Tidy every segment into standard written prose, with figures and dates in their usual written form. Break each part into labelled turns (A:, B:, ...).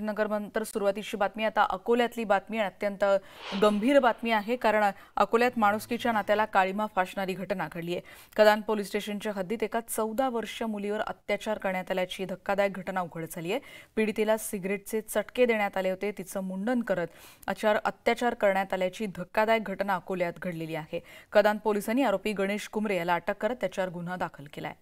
A: नगरनंतर सुरुवातीची बातमी आता अकोल्यातली बातमी आणि अत्यंत गंभीर बातमी आहे कारण अकोल्यात माणुसकीच्या नात्याला काळीमा फासणारी घटना घडली आहे। कदान पोलीस स्टेशनच्या हद्दीत एका 14 वर्षीय मुलीवर अत्याचार करण्यात आल्याची धक्कादायक घटना उघड झाली आहे। पीडितेला सिगारेटचे चटके देण्यात आले होते, तिचं मुंडन करत अत्याचार करण्यात आल्याची धक्कादायक घटना अकोल्यात घडलेली आहे। कदान पोलिसांनी आरोपी गणेश कुमरे याला अटक करत त्याच्यावर गुन्हा दाखल केलाय।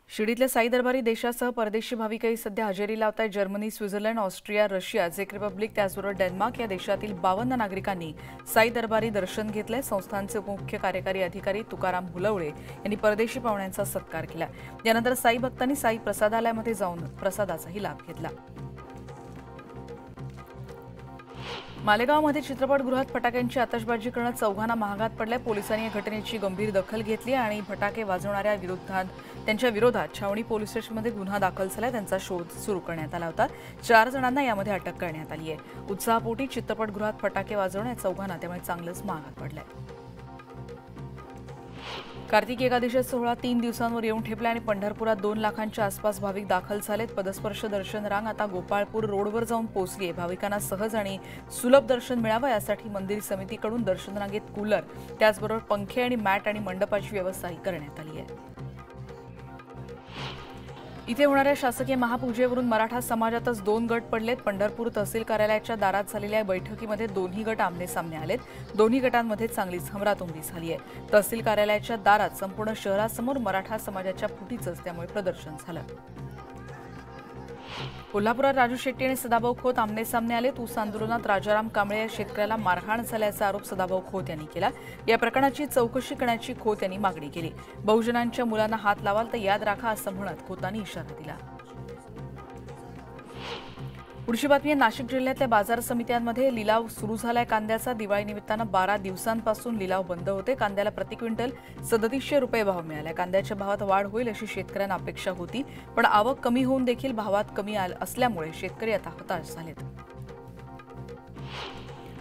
A: शिर्डीतल्या साई दरबारी देशासह परदेशी भाविकही सध्या हजेरी लावत आहेत। जर्मनी, स्वित्झर्लंड, ऑस्ट्रिया, रशिया, झेक रिपब्लिक त्याचबरोबर डेन्मार्क या देशातील 52 नागरिकांनी साई दरबारी दर्शन घेतलंय। संस्थानचे उपमुख्य कार्यकारी अधिकारी तुकाराम हुलवळे यांनी परदेशी पाहुण्यांचा सत्कार केला। यानंतर साई भक्तांनी साई प्रसादालयामध्ये जाऊन प्रसादाचाही लाभ घेतला। मालेगावमध्ये चित्रपटगृहात फटाक्यांची आतषबाजी करणं चौघांना महागात पडलंय। पोलिसांनी या घटनेची गंभीर दखल घेतली आणि फटाके वाजवणाऱ्या त्यांच्या विरोधात छावणी पोलीस स्टेशनमध्ये गुन्हा दाखल झाला। त्यांचा शोध सुरू करण्यात आला होता। 4 जणांना यामध्ये अटक करण्यात आली आहे। उत्साहापोटी चित्रपटगृहात फटाके वाजवणं या चौघांना त्यामुळे चांगलंच महागात पडलंय। कार्तिक एकादशी सोहळा 3 दिवसांवर येऊन ठेपला आणि पंढरपुरात 2 लाखांच्या आसपास भाविक दाखल झालेत। पदस्पर्श दर्शन रांग आता गोपाळपूर रोडवर जाऊन पोहोचली आहे। भाविकांना सहज आणि सुलभ दर्शन मिळावं यासाठी मंदिर समितीकडून दर्शन रांगेत कूलर त्याचबरोबर पंखे आणि मॅट आणि मंडपाची व्यवस्थाही करण्यात आली आहे। इथे होणाऱ्या शासकीय महापूजेवरून मराठा समाजातच 2 गट पडलेत। पंढरपूर तहसील कार्यालयाच्या दारात झालेल्या बैठकीमध्ये दोन्ही गट आमने-सामने आलेत। दोन्ही गटांमध्ये चांगलीच हमरातुंबी झाली आहे। तहसील कार्यालयाच्या दारात संपूर्ण शहरासमोर मराठा समाजाच्या फुटीचंच त्यामुळे प्रदर्शन झालं। कोल्हापुरात राजू शेट्टी आणि सदाभाऊ खोत आमने-सामने आले। ऊस आंदोलनात राजाराम कांबळे या शेतकऱ्याला मारहाण झाल्याचा आरोप सदाभाऊ खोत यांनी केला। या प्रकरणाची चौकशी करण्याची खोत यांनी मागणी केली। बहुजनांच्या मुलांना हात लावाल तर याद राखा असं म्हणत खोतांनी इशारा दिला। पुढची बातमी आहे नाशिक जिल्ह्यातल्या बाजार समित्यांमध्ये लिलाव सुरू झालाय कांद्याचा। दिवाळी निमित्तानं 12 दिवसांपासून लिलाव बंद होते। कांद्याला प्रति क्विंटल 3700 रुपये भाव मिळाला। कांद्याच्या भावात वाढ होईल अशी शेतकऱ्यांना अपेक्षा होती, पण आवक कमी होऊन देखील भावात कमी असल्यामुळे शेतकरी आता हताश झालेत।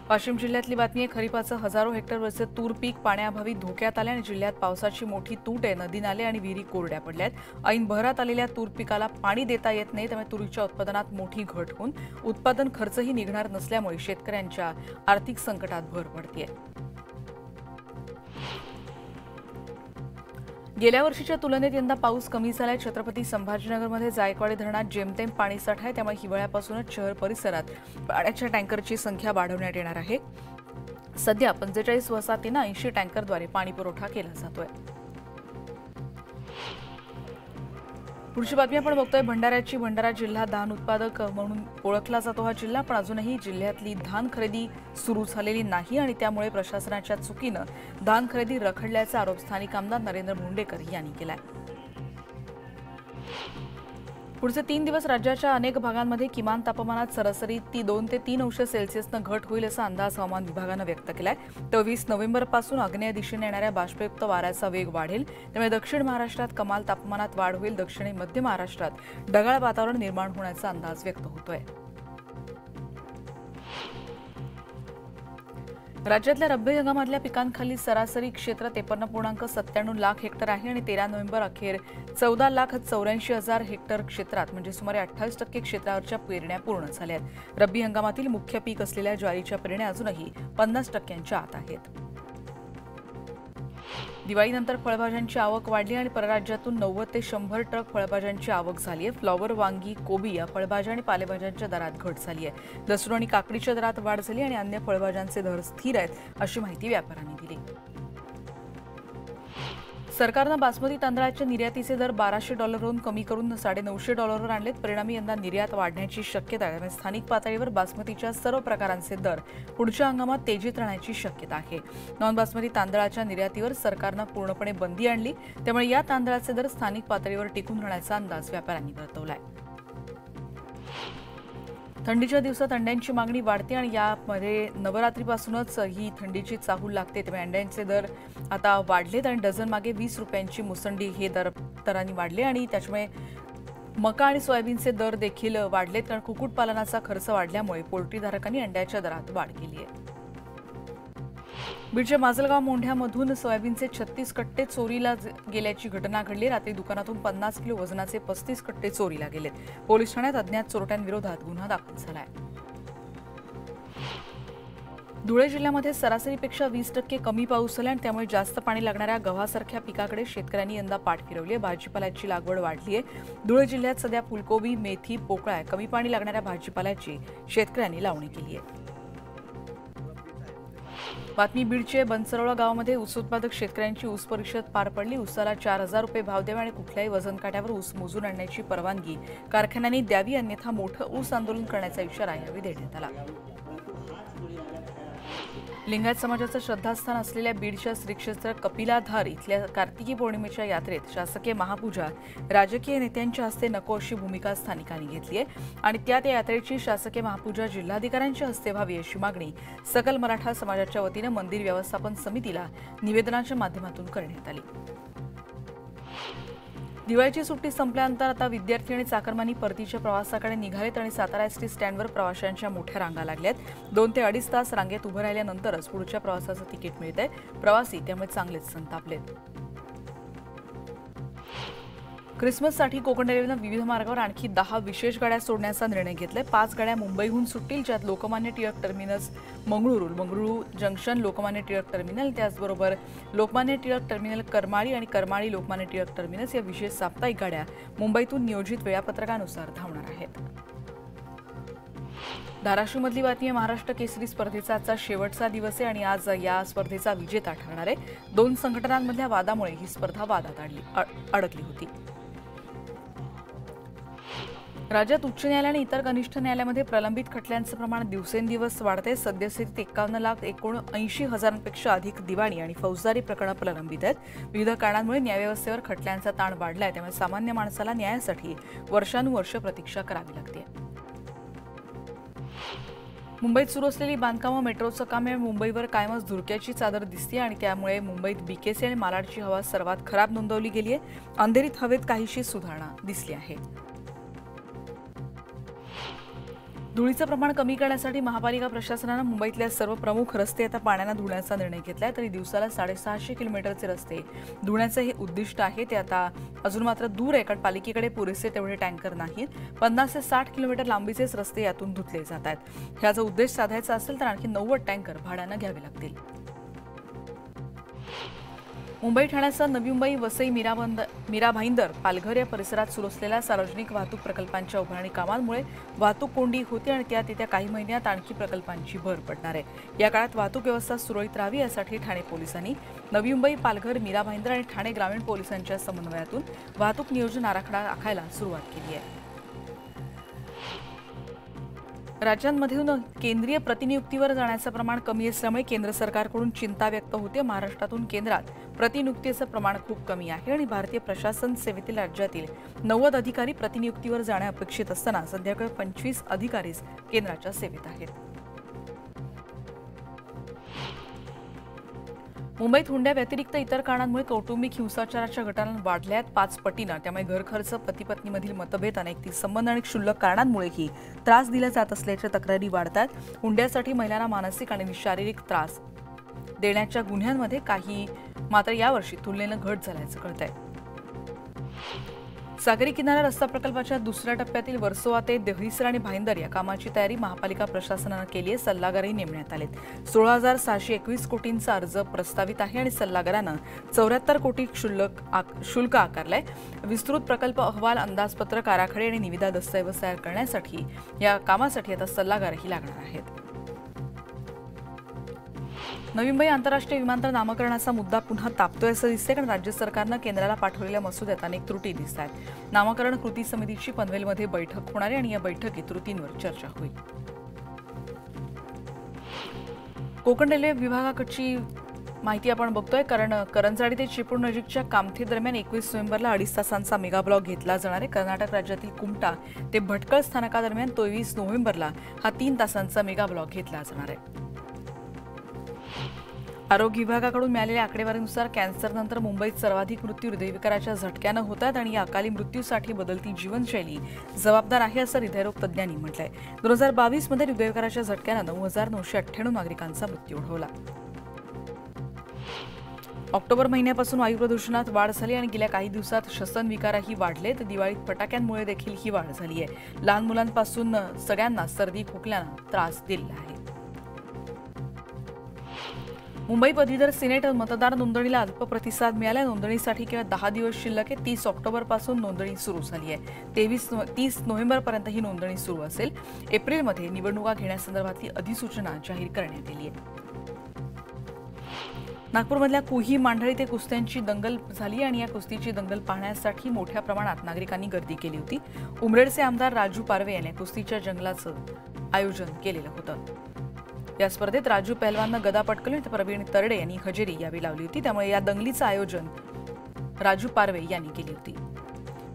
A: वाशिम जिल्ह्यातली बातमी आहे। खरीपाचं हजारो हेक्टरवरचे तूर पीक पाण्याअभावी धोक्यात आले आणि जिल्ह्यात पावसाची मोठी तूट आहे। नदी नाले आणि विहिरी कोरड्या पडल्यात। ऐन बहरात आलेल्या तूर पिकाला पाणी देता येत नाही, त्यामुळे तुरीच्या उत्पादनात मोठी घट होऊन उत्पादन खर्चही निघणार नसल्यामुळे शेतकऱ्यांच्या आर्थिक संकटात भर पडतेय। गेल्या वर्षीच्या तुलनेत यंदा पाऊस कमी झालाय। छत्रपती संभाजीनगरमध्ये जायकवाडी धरणात जेमतेम पाणीसाठा आहे, त्यामुळे हिवाळ्यापासूनच शहर परिसरात पाण्याच्या टँकरची संख्या वाढवण्यात येणार आहे। सध्या 45 वसाहतींना 80 टँकरद्वारे पाणी पुरवठा केला जातोय। पुढची बातमी आपण बघतोय भंडाऱ्याची। भंडारा जिल्हा धान उत्पादक म्हणून ओळखला जातो हा जिल्हा, पण अजूनही जिल्ह्यातली धान खरेदी सुरू झालेली नाही आणि त्यामुळे प्रशासनाच्या चुकीनं धान खरेदी रखडल्याचा आरोप स्थानिक आमदार नरेंद्र मुंडेकर यांनी केलाय। पुढचे 3 दिवस राज्याच्या अनेक भागांमध्ये किमान तापमानात सरासरी 2 ते 3 अंश सेल्सिअसनं घट होईल असा अंदाज हवामान विभागानं व्यक्त केलाय। 23 नोव्हेंबरपासून आग्नेय दिशेने येणाऱ्या बाष्पयुक्त वाऱ्याचा वेग वाढेल, त्यामुळे दक्षिण महाराष्ट्रात कमाल तापमानात वाढ होईल। दक्षिण आणि मध्य महाराष्ट्रात ढगाळ वातावरण निर्माण होण्याचा अंदाज व्यक्त होतोय। राज्यातल्या रब्बी हंगामातल्या पिकांखाली सरासरी क्षेत्र 53.97 लाख हेक्टर आहे आणि 13 नोव्हेंबर अखेर 14,84,000 हेक्टर क्षेत्रात म्हणजे सुमारे 28% क्षेत्रावरच्या पेरण्या पूर्ण झाल्या आहेत। रब्बी हंगामातील मुख्य पीक असलेल्या ज्वारीच्या पेरण्या अजूनही 50%च्या आत आहेत। दिवाळीनंतर फळभाज्यांची आवक वाढली आणि परराज्यातून 90 ते 100 ट्रक फळभाज्यांची आवक झाली आहे। फ्लॉवर, वांगी, कोबी या फळभाज्या आणि पालेभाज्यांच्या दरात घट झाली आहे। लसूण आणि काकडीच्या दरात वाढ झाली आणि अन्य फळभाज्यांचे दर स्थिर आहेत अशी माहिती व्यापाऱ्यांनी दिली। सरकारनं बासमती तांदळाच्या निर्यातीचे दर $1200 कमी करून $950 आणलेत। परिणामी यंदा निर्यात वाढण्याची शक्यता आहे। स्थानिक पातळीवर बासमतीच्या सर्व प्रकारांचे दर पुढच्या हंगामात तेजीत राहण्याची शक्यता आहे। नॉन बासमती तांदळाच्या निर्यातीवर सरकारनं पूर्णपणे बंदी आणली, त्यामुळे या तांदळाचे दर स्थानिक पातळीवर टिकून राहण्याचा अंदाज व्यापाऱ्यांनी वर्तवलाय। थंडीच्या दिवसात अंड्यांची मागणी वाढते आणि यामध्ये नवरात्रीपासूनच ही थंडीची चाहूल लागते, त्यामुळे अंड्यांचे दर आता वाढलेत आणि डझन मागे 20 रुपयांची मुसंडी हे दरांनी वाढले आणि त्याच्यामुळे मका आणि सोयाबीनचे दर देखील वाढलेत, कारण कुक्कुटपालनाचा खर्च वाढल्यामुळे पोल्ट्रीधारकांनी अंड्याच्या दरात वाढ केली आहे। बीडच्या माजलगाव मोंढ्यामधून सोयाबीनचे 36 कट्टे चोरीला गेल्याची घटना घडली। रात्री दुकानातून 50 किलो वजनाचे 35 कट्टे चोरीला गेलेत। पोलीस ठाण्यात अज्ञात चोरट्यांविरोधात गुन्हा दाखल झालाय। धुळे जिल्ह्यामध्ये सरासरीपेक्षा 20% कमी पाऊस झाला आणि त्यामुळे जास्त पाणी लागणाऱ्या गव्हासारख्या पिकाकडे शेतकऱ्यांनी यंदा पाठ फिरवली आहे। भाजीपाल्याची लागवड वाढली आहे। धुळे जिल्ह्यात सध्या फुलकोबी, मेथी, पोकळा कमी पाणी लागणाऱ्या भाजीपाल्याची शेतकऱ्यांनी लावणी केली आहे। बातमी बीडचे बनसरोळा गावामध्ये ऊस उत्पादक शेतकऱ्यांची ऊस परिषद पार पडली। ऊसाला 4000 रुपये भाव द्यावे आणि कुठल्याही वजन काट्यावर ऊस मोजून आणण्याची परवानगी कारखान्यांनी द्यावी, अन्यथा मोठं ऊस आंदोलन करण्याचा इशारा यावेळी देण्यात आला। लिंगायत समाजाचं श्रद्धास्थान असलेल्या बीडच्या श्रीक्षेत्र कपिलाधार इथल्या कार्तिकी पौर्णिमेच्या यात्रेत शासकीय महापूजा राजकीय नेत्यांच्या हस्ते नको अशी भूमिका स्थानिकांनी घेतली आहे आणि त्यात या यात्रेची शासकीय महापूजा जिल्हाधिकाऱ्यांच्या हस्ते व्हावी अशी मागणी सकल मराठा समाजाच्या वतीनं मंदिर व्यवस्थापन समितीला निवेदनाच्या माध्यमातून करण्यात आली। दिवाळीची सुट्टी संपल्यानंतर आता विद्यार्थी आणि चाकरमानी परतीच्या प्रवासाकडे निघालेत आणि सातारा एसटी स्टँडवर प्रवाशांच्या मोठ्या रांगा लागल्यात। 2 ते 2.5 तास रांगेत उभं राहिल्यानंतरच पुढच्या प्रवासाचं तिकीट मिळतंय। प्रवासी त्यामुळे चांगलेच संतापलेत। ख्रिसमससाठी कोकण रेल्वेनं विविध मार्गावर आणखी 10 विशेष गाड्या सोडण्याचा निर्णय घेतलाय। 5 गाड्या मुंबईहून सुटतील, ज्यात Lokmanya Tilak terminus Mangaluru junction Lokmanya Tilak terminal, त्याचबरोबर लोकमान्य टिळक टर्मिनल करमाळी आणि करमाळी लोकमान्य टिळक टर्मिनस या विशेष साप्ताहिक गाड्या मुंबईतून नियोजित वेळापत्रकानुसार धावणार आहेत। धाराशिवमधली बातमी महाराष्ट्र केसरी स्पर्धेचा आजचा शेवटचा दिवस आहे आणि आज या स्पर्धेचा विजेता ठरणार आहे। 2 संघटनांमधल्या वादामुळे ही स्पर्धा वादात अडकली होती। राज्यात उच्च न्यायालय आणि इतर कनिष्ठ न्यायालयामध्ये प्रलंबित खटल्यांचं प्रमाण दिवसेंदिवस वाढतंय। सद्यस्थितीत 51,79,000पेक्षा अधिक दिवाणी आणि फौजदारी प्रकरणं प्रलंबित आहेत। विविध कारणांमुळे न्यायव्यवस्थेवर खटल्यांचा ताण वाढलाय, त्यामुळे सामान्य माणसाला न्यायासाठी वर्षानुवर्ष प्रतीक्षा करावी लागते। मुंबईत सुरू असलेली बांधकामं मेट्रोचं काम या मुंबईवर कायमच धुरक्याची चादर दिसते आणि त्यामुळे मुंबईत बीकेसी आणि मालाडची हवा सर्वात खराब नोंदवली गेली आहे। अंधेरीत हवेत काहीशी सुधारणा दिसली आहे। धुळीचं प्रमाण कमी करण्यासाठी महापालिका प्रशासनानं मुंबईतल्या सर्व प्रमुख रस्ते आता पाण्यानं धुण्याचा निर्णय घेतलाय। तरी दिवसाला 650 किलोमीटरचे रस्ते धुण्याचं हे उद्दिष्ट आहे, ते आता अजून मात्र दूर आहे, कारण पालिकेकडे पुरेसे तेवढे टँकर नाहीत। 50 ते 60 किलोमीटर लांबीचेच रस्ते यातून धुतले जात आहेत। ह्याचा उद्देश साधायचा असेल तर आणखी 90 टँकर भाड्यानं घ्यावे लागतील। मुंबई ठाण्यासह नवी मुंबई, वसई, मीरा भाईंदर, पालघर या परिसरात सुरू असलेल्या सार्वजनिक वाहतूक प्रकल्पांच्या उभारणी कामांमुळे वाहतूक कोंडी होती आणि त्यात येत्या काही महिन्यात आणखी प्रकल्पांची भर पडणार आहे। या काळात वाहतूक व्यवस्था सुरळीत राहावी यासाठी ठाणे पोलिसांनी नवी मुंबई, पालघर, मीरा भाईंदर आणि ठाणे ग्रामीण पोलिसांच्या समन्वयातून वाहतूक नियोजन आराखडा आखायला सुरुवात केली आहे। राज्यांमधून केंद्रीय प्रतिनियुक्तीवर जाण्याचं प्रमाण कमी असल्यामुळे केंद्र सरकारकडून चिंता व्यक्त होते। महाराष्ट्रातून केंद्रात प्रतिनियुक्तीचं प्रमाण खूप कमी आहे आणि भारतीय प्रशासन सेवेतील राज्यातील 90 अधिकारी प्रतिनियुक्तीवर जाणे अपेक्षित असताना सध्याकडे 25 अधिकारीच केंद्राच्या सेवेत आहेत। मुंबईत हुंड्या व्यतिरिक्त इतर कारणांमुळे कौटुंबिक हिंसाचाराच्या घटना वाढल्या आहेत 5 पटीनं। त्यामुळे घर खर्च, पती पत्नीमधील मतभेद, अनैतिक संबंध आणि क्षुल्लक कारणांमुळेही त्रास दिला जात असल्याच्या तक्रारी वाढतात। हुंड्यासाठी महिलांना मानसिक आणि शारीरिक त्रास देण्याच्या गुन्ह्यांमध्ये काही मात्र यावर्षी तुलनेनं घट झाल्याचं कळतंय। सागरी किनारा रस्ता प्रकल्पाच्या दुसऱ्या टप्प्यातील वर्सोवा ते दहिसर आणि भाईंदर या कामाची तयारी महापालिका प्रशासनानं केली आहे। सल्लागारही नेमण्यात आलेत। 16,621 कोटींचा अर्ज प्रस्तावित आहे आणि सल्लागारानं 74 कोटी शुल्क आकारलंय। विस्तृत प्रकल्प अहवाल, अंदाजपत्रक, आराखडे आणि निविदा दस्तऐवज तयार करण्यासाठी या कामासाठी आता सल्लागारही लागणार आहेत। नवी मुंबई आंतरराष्ट्रीय विमानतळ नामकरणाचा मुद्दा पुन्हा तापतोय असं दिसतंय, कारण राज्य सरकारनं केंद्राला पाठवलेल्या मसुद्यात अनेक त्रुटी दिसत आहेत। नामकरण कृती समितीची पनवेलमध्ये बैठक होणार आहे आणि या बैठकीत त्रुटींवर चर्चा होईल। कोकण रेल्वे विभागाकडची माहिती आपण बघतोय, कारण करंजाडी ते चिपळूण नजीकच्या कामथे दरम्यान 21 नोव्हेंबरला 2.5 तासांचा मेगा ब्लॉक घेतला जाणार आहे। कर्नाटक राज्यातील कुमटा ते भटकळ स्थानकादरम्यान 23 नोव्हेंबरला हा 3 तासांचा मेगा ब्लॉक घेतला जाणार आहे। आरोग्य विभागाकडून मिळालेल्या आकडेवारीनुसार कॅन्सरनंतर मुंबईत सर्वाधिक मृत्यू हृदयविकाराच्या झटक्यानं होतात आणि या अकाली मृत्यूसाठी बदलती जीवनशैली जबाबदार आहे असं हृदयरोग तज्ज्ञांनी म्हटलंय। 2022 मध्ये हृदयविकाराच्या झटक्यानं 9,998 नागरिकांचा मृत्यू ओढवला। ऑक्टोबर महिन्यापासून वायू प्रदूषणात वाढ झाली आणि गेल्या काही दिवसात श्वसन विकारही वाढले तर दिवाळीत फटाक्यांमुळे देखील ही वाढ झाली आहे. लहान मुलांपासून सगळ्यांना सर्दी खोकल्यानं त्रास दिला आहे. मुंबई पदवीधर सिनेट मतदार नोंदणीला अल्प प्रतिसाद मिळाला. नोंदणीसाठी केवळ 10 दिवस शिल्लक आहे. 30 ऑक्टोबरपासून नोंदणी सुरू झाली आहे. 30 नोव्हेंबरपर्यंत ही नोंदणी सुरू असेल. एप्रिलमध्ये निवडणुका घेण्यासंदर्भातली अधिसूचना जाहीर करण्यात आली आहे. नागपूरमधल्या कुही मांढळी ते कुस्त्यांची दंगल झाली आणि या कुस्तीची दंगल पाहण्यासाठी मोठ्या प्रमाणात नागरिकांनी गर्दी केली होती. उमरेडचे आमदार राजू पारवे यांनी कुस्तीच्या जंगलाचं आयोजन केलेलं होतं. या स्पर्धेत राजू पहलवाननं गदा पटकवली तर प्रवीण तरडे यांनी हजेरी यावी लावली होती. त्यामुळे या दंगलीचं आयोजन राजू पारवे यांनी केली होती.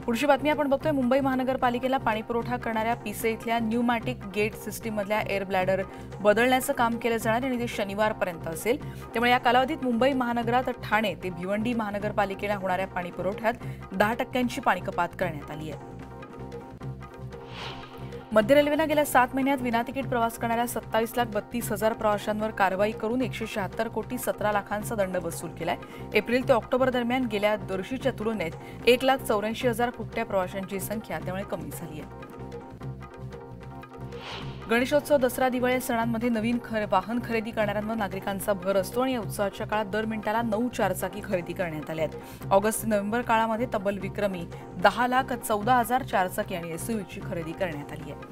A: पुढची बातमी आपण बघतोय. मुंबई महानगरपालिकेला पाणीपुरवठा करणाऱ्या पिसे इथल्या न्यूमॅटिक गेट सिस्टीममधल्या एअर ब्लॅडर बदलण्याचं काम केलं जाणार आणि ते शनिवारपर्यंत असेल. त्यामुळे या कालावधीत मुंबई महानगरात ठाणे ते भिवंडी महानगरपालिकेला होणाऱ्या पाणीपुरवठ्यात 10% पाणी कपात करण्यात आली आहे. मध्य रेल्वेनं गेल्या 7 महिन्यात विनातिकीट प्रवास करणाऱ्या 27,32,000 प्रवाशांवर कारवाई करून 176 कोटी 17 लाखांचा दंड वसूल केलाय. एप्रिल ते ऑक्टोबर दरम्यान गेल्या वर्षीच्या तुलनेत 1,84,000 फुकट्या प्रवाशांची संख्या त्यामुळे कमी झाली आहे. गणेशोत्सव, दसरा, दिवाळी सणांमध्ये नवीन वाहन खरेदी करणाऱ्यांवर नागरिकांचा भर असतो आणि या उत्सवाच्या काळात दर मिनिटाला 9 चारचाकी खरेदी करण्यात आल्या आहेत. ऑगस्ट ते नोव्हेंबर काळामध्ये तब्बल विक्रमी 10,14,000 चारचाकी आणि एसयूव्हीची खरेदी करण्यात आली आहे.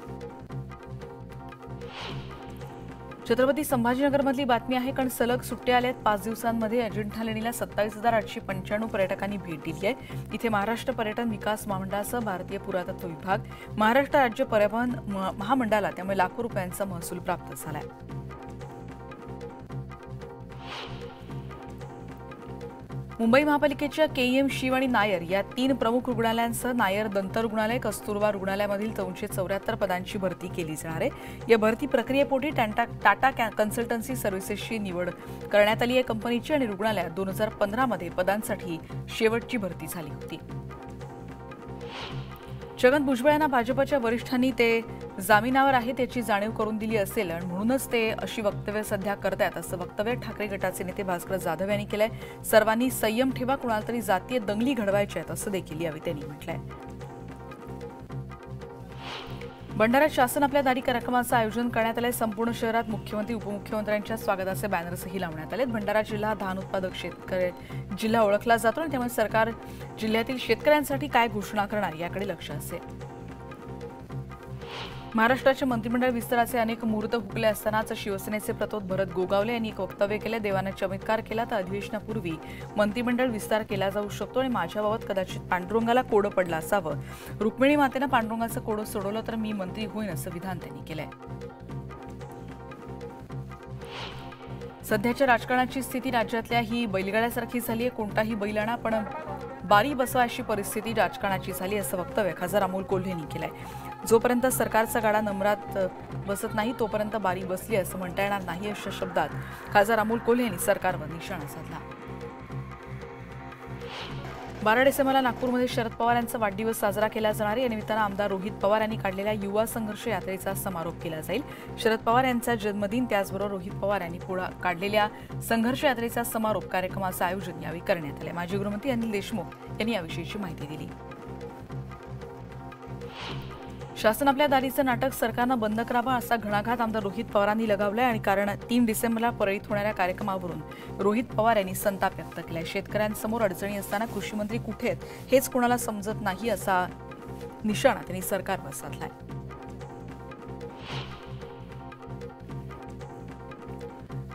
A: छत्रपती संभाजीनगरमधली बातमी आहे. कारण सलग सुट्ट्या आल्यात. 5 दिवसांमध्ये अजिंठा लेणीला 27,895 पर्यटकांनी भेट दिली आहे. इथे महाराष्ट्र पर्यटन विकास महामंडळासह भारतीय पुरातत्व विभाग, महाराष्ट्र राज्य परिवहन महामंडळाला त्यामुळे लाखो रुपयांचा महसूल प्राप्त झालाय. मुंबई महापालिकेच्या केईएम, शिव आणि नायर या 3 प्रमुख रुग्णालयांसह नायर दंत रुग्णालय, कस्तुरबा रुग्णालयामधील 274 पदांची भरती केली जाणार आहे. या भरती प्रक्रियेपोटी टाटा कन्सल्टन्सी सर्व्हिसेसची निवड करण्यात आली आहे कंपनीची आणि रुग्णालयात 2015 मध्ये पदांसाठी शेवटची भरती झाली होती. छगन भुजबळ यांना भाजपच्या वरिष्ठांनी ते जामिनावर आहेत याची जाणीव करून दिली असेल आणि म्हणूनच ते अशी वक्तव्य सध्या करतायत असं वक्तव्य ठाकरे गटाचे नेते भास्कर जाधव यांनी केलंय. सर्वांनी संयम ठेवा, कुणाला तरी जातीय दंगली घडवायच्या आहेत असं देखील यावेळी त्यांनी म्हटलंय. भंडाऱ्यात शासन आपल्या दारी कार्यक्रमाचं आयोजन करण्यात आलंय. संपूर्ण शहरात मुख्यमंत्री, उपमुख्यमंत्र्यांच्या स्वागताचे बॅनर्सही लावण्यात आलेत. भंडारा जिल्हा धान उत्पादक शेतकरी जिल्हा ओळखला जातो आणि त्यामुळे सरकार जिल्ह्यातील शेतकऱ्यांसाठी काय घोषणा करणार याकडे लक्ष असेल. महाराष्ट्राच्या मंत्रिमंडळ विस्ताराचे अनेक मुहूर्त हुकले असतानाच शिवसेनेचे प्रतोद भरत गोगावले यांनी एक वक्तव्य केलं. देवाने चमत्कार केला तर अधिवेशनापूर्वी मंत्रिमंडळ विस्तार केला जाऊ शकतो आणि माझ्याबाबत कदाचित पांडुरंगाला कोडं पडलं असावं. रुक्मिणी मातेनं पांडुरंगाचं कोडं सोडवलं तर मी मंत्री होईन असं विधान त्यांनी केलंय. सध्याच्या राजकारणाची स्थिती राज्यातल्या ही बैलगाड्यासारखी झाली आहे. कोणताही बैल आणा पण बारी बसवा अशी परिस्थिती राजकारणाची झाली असं वक्तव्य खासदार अमोल कोल्हे यांनी केलंय. जोपर्यंत सरकारचा गाडा नंबरात बसत नाही तोपर्यंत बारी बसली असं म्हणता येणार नाही अशा शब्दात खासदार अमोल कोल्हे यांनी सरकारवर निशाणा साधला. 12 डिसेंबरला नागपूरमध्ये शरद पवार यांचा वाढदिवस साजरा केला जाणार आहे. या निमित्तानं आमदार रोहित पवार यांनी काढलेल्या युवा संघर्ष यात्रेचा समारोप केला जाईल. शरद पवार यांचा जन्मदिन त्याचबरोबर रोहित पवार यांनी काढलेल्या संघर्ष यात्रेचा समारोप कार्यक्रमाचं आयोजन यावेळी करण्यात आले. माजी गृहमंत्री अनिल देशमुख यांनी याविषयीची माहिती दिली. शासन आपल्या दारीचं नाटक सरकारनं बंद करावं असा घणाघात आमदार रोहित पवारांनी लगावलाय आणि कारण 3 डिसेंबरला परळीत होणाऱ्या कार्यक्रमावरून रोहित पवार यांनी संताप व्यक्त केलाय. शेतकऱ्यांसमोर अडचणी असताना कृषी मंत्री कुठे आहेत हेच कोणाला समजत नाही असा निशाणा त्यांनी सरकारवर साधलाय.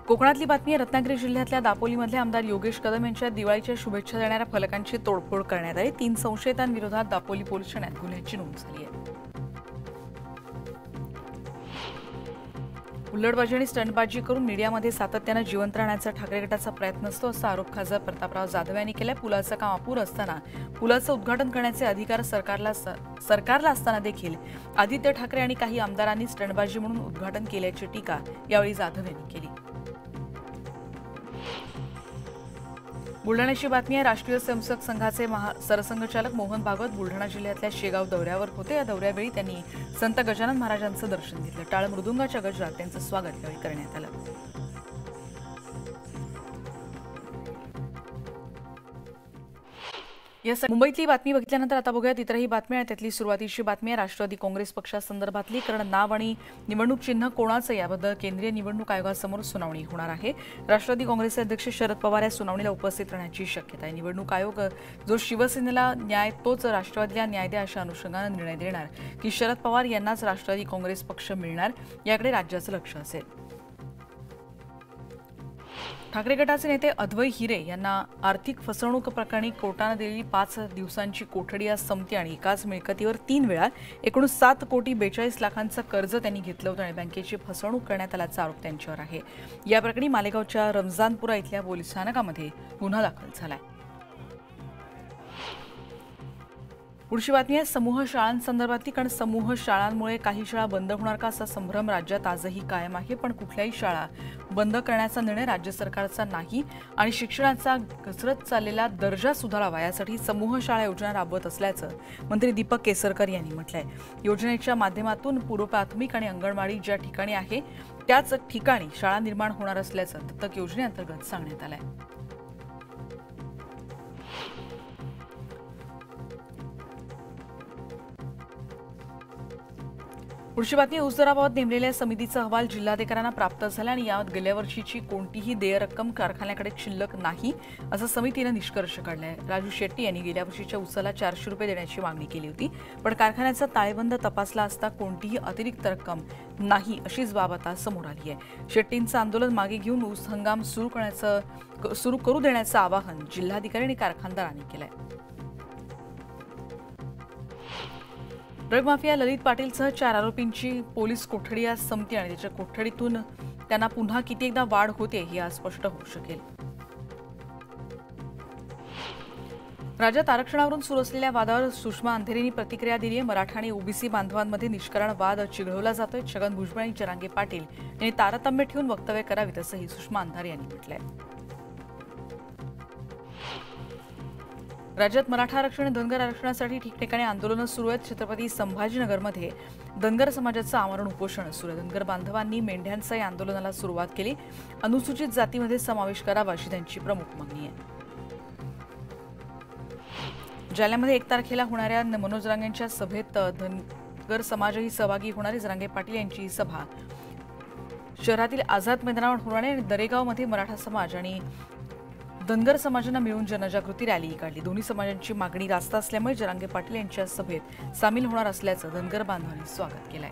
A: कोकणातली बातमी आहे. रत्नागिरी जिल्ह्यातल्या दापोलीमधल्या आमदार योगेश कदम यांच्या दिवाळीच्या शुभेच्छा देणाऱ्या फलकांची तोडफोड करण्यात आली. 3 संशयितांविरोधात दापोली पोलीस ठाण्यात गुन्ह्याची नोंद झाली आहे. हुल्लडबाजी आणि स्टंटबाजी करून मीडियामध्ये सातत्यानं जिवंत राहण्याचा ठाकरे गटाचा प्रयत्न असतो असा आरोप खासदार प्रतापराव जाधव यांनी केलाय. पुलाचं काम अपूर्ण असताना पुलाचं उद्घाटन करण्याचे अधिकार सरकारला असताना देखील आदित्य ठाकरे आणि काही आमदारांनी स्टंटबाजी म्हणून उद्घाटन केल्याची टीका यावेळी जाधव यांनी केली. बुलढाण्याची बातमी आहे. राष्ट्रीय स्वयंसेवक संघाचे सरसंघचालक मोहन भागवत बुलढाणा जिल्ह्यातल्या शेगाव दौऱ्यावर होते. या दौऱ्यावेळी त्यांनी संत गजानन महाराजांचं दर्शन घेतलं. टाळ मृदुंगाच्या गजरात त्यांचं स्वागत यावेळी करण्यात आलं. मुंबईतली बातमी बघितल्यानंतर आता बघूयात इतरही बातम्या आहेत. त्यातली सुरुवातीची बातमी आहे राष्ट्रवादी काँग्रेस पक्षासंदर्भातली. कारण नाव आणि निवडणूक चिन्ह कोणाचं याबद्दल केंद्रीय निवडणूक आयोगासमोर सुनावणी होणार आहे. राष्ट्रवादी काँग्रेसचे अध्यक्ष शरद पवार या सुनावणीला उपस्थित राहण्याची शक्यता आहे. निवडणूक आयोग जो शिवसेनेला न्याय तोच राष्ट्रवादीला न्याय द्या अशा अनुषंगाने निर्णय देणार की शरद पवार यांनाच राष्ट्रवादी काँग्रेस पक्ष मिळणार याकडे राज्याचं लक्ष असेल. ठाकरे गटाचे नेते अद्वै हिरे यांना आर्थिक फसवणूक प्रकरणी कोर्टाने दिलेली 5 दिवसांची कोठडी आज संपते आणि एकाच मिळकतीवर 3 वेळा एकूण 7,42,00,000 कर्ज त्यांनी घेतलं होतं आणि बँकेची फसवणूक करण्यात आल्याचा आरोप त्यांच्यावर आहे. या प्रकरणी मालेगावच्या रमजानपुरा इथल्या पोलीस स्थानकामध्ये गुन्हा दाखल झालाय. पुढची बातमी आहे समूह शाळांसंदर्भातली. कारण समूह शाळांमुळे काही शाळा बंद होणार का असा संभ्रम राज्यात आजही कायम आहे. पण कुठल्याही शाळा बंद करण्याचा निर्णय राज्य सरकारचा नाही आणि शिक्षणाचा घसरत चाललेला दर्जा सुधारावा यासाठी समूह शाळा योजना राबवत असल्याचं मंत्री दीपक केसरकर यांनी म्हटलंय. योजनेच्या माध्यमातून पूर्व प्राथमिक आणि अंगणवाडी ज्या ठिकाणी आहे त्याच ठिकाणी शाळा निर्माण होणार असल्याचं दत्तक योजनेअंतर्गत सांगण्यात आलंय. पुढची बातमी ऊस दराबाबत नेमलेल्या समितीचा अहवाल जिल्हाधिकाऱ्यांना प्राप्त झाला आणि यात गेल्या वर्षीची कोणतीही देय रक्कम कारखान्याकडे शिल्लक नाही असं समितीनं निष्कर्ष काढलाय. राजू शेट्टी यांनी गेल्या वर्षीच्या ऊसाला 400 रुपये देण्याची मागणी केली होती. पण कारखान्याचा ताळेबंद तपासला असता कोणतीही अतिरिक्त रक्कम नाही अशीच बाब आता समोर आली आहे. शेट्टींचं आंदोलन मागे घेऊन ऊस हंगाम सुरू करू देण्याचं आवाहन जिल्हाधिकारी आणि कारखानदारांनी केलंय. ड्रग माफिया ललित पाटीलसह 4 आरोपींची पोलीस कोठडी आज संपते आणि त्याच्या कोठडीतून त्यांना पुन्हा किती एकदा वाढ होते हे आज स्पष्ट होऊ शकेल. राज्यात आरक्षणावरून सुरू असलेल्या वादावर सुषमा अंधेरेंनी प्रतिक्रिया दिली आहे. मराठा आणि ओबीसी बांधवांमध्ये निष्कारण वाद चिघळवला जातोय. छगन भुजबळ आणि जरांगे पाटील यांनी तारतम्य ठेवून वक्तव्य करावीत असंही सुषमा अंधारे यांनी म्हटलंय. राज्यात मराठा आरक्षण आणि धनगर आरक्षणासाठी ठिकठिकाणी आंदोलनं सुरू आहेत. छत्रपती संभाजीनगरमध्ये धनगर समाजाचं आमरण उपोषण सुरू आहे. धनगर बांधवांनी मेंढ्यांचा या आंदोलनाला सुरुवात केली. अनुसूचित जातीमध्ये समावेश करावा अशी त्यांची प्रमुख मागणी आहे. जालन्यामध्ये 1 तारखेला होणाऱ्या मनोज रांगेंच्या सभेत धनगर समाजही सहभागी होणारे. जरांगे पाटील यांची सभा शहरातील आझाद मैदानावर होणार आहे. दरेगावमध्ये मराठा समाज आणि धनगर समाजानं मिळून जनजागृती रॅली काढली. दोन्ही समाजांची मागणी रास्त असल्यामुळे जरांगे पाटील यांच्या सभेत सामील होणार असल्याचं धनगर बांधवांनी स्वागत केलंय.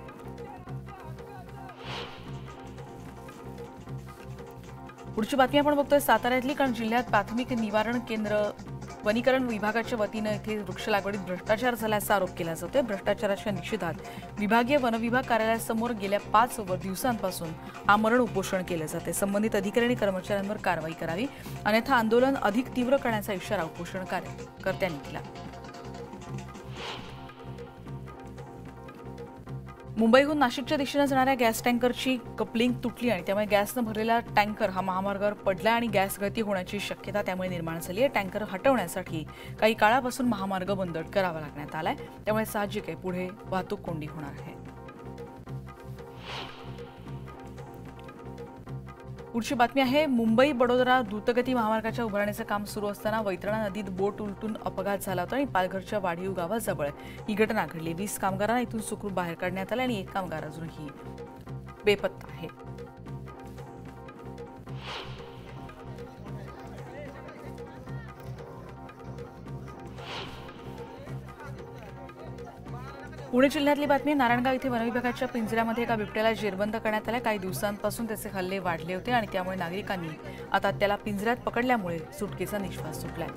A: पुढची बातमी आपण बघतोय साताऱ्यातली. कारण जिल्ह्यात प्राथमिक निवारण केंद्र वनीकरण विभागाच्या वतीनं इथे वृक्ष लागवडीत भ्रष्टाचार झाल्याचा आरोप केला जातोय. भ्रष्टाचाराच्या निषेधात विभागीय वनविभाग कार्यालयासमोर गेल्या 5 दिवसांपासून आमरण उपोषण केलं जाते. संबंधित अधिकारी आणि कर्मचाऱ्यांवर कारवाई करावी अन्यथा आंदोलन अधिक तीव्र करण्याचा इशारा उपोषणकर्त्यांनी दिला. मुंबईहून नाशिकच्या दिशेने जाणाऱ्या गॅस टँकरची कपलिंग तुटली आणि त्यामुळे गॅसनं भरलेला टँकर हा महामार्गावर पडला आणि गॅस गळती होण्याची शक्यता त्यामुळे निर्माण झाली आहे. टँकर हटवण्यासाठी काही काळापासून महामार्ग बंद करावा लागण्यात आलाय. त्यामुळे साहजिक आहे पुढे वाहतूक कोंडी होणार आहे. पुढची बातमी आहे मुंबई बडोदरा द्रुतगती महामार्गाच्या उभारणीचं काम सुरू असताना वैतरणा नदीत बोट उलटून अपघात झाला होता आणि पालघरच्या वाढीव गावाजवळ ही घटना घडली. 20 कामगारांना इथून सुखरूप बाहेर काढण्यात आले आणि 1 कामगार अजूनही बेपत्ता आहे. पुणे जिल्ह्यातली बातमी. नारायणगाव इथे वनविभागाच्या पिंजऱ्यामध्ये एका बिबट्याला जेरबंद करण्यात आलं. काही दिवसांपासून त्याचे हल्ले वाढले होते आणि त्यामुळे नागरिकांनी आता त्याला पिंजऱ्यात पकडल्यामुळे सुटकेचा निश्वास सुटलाय.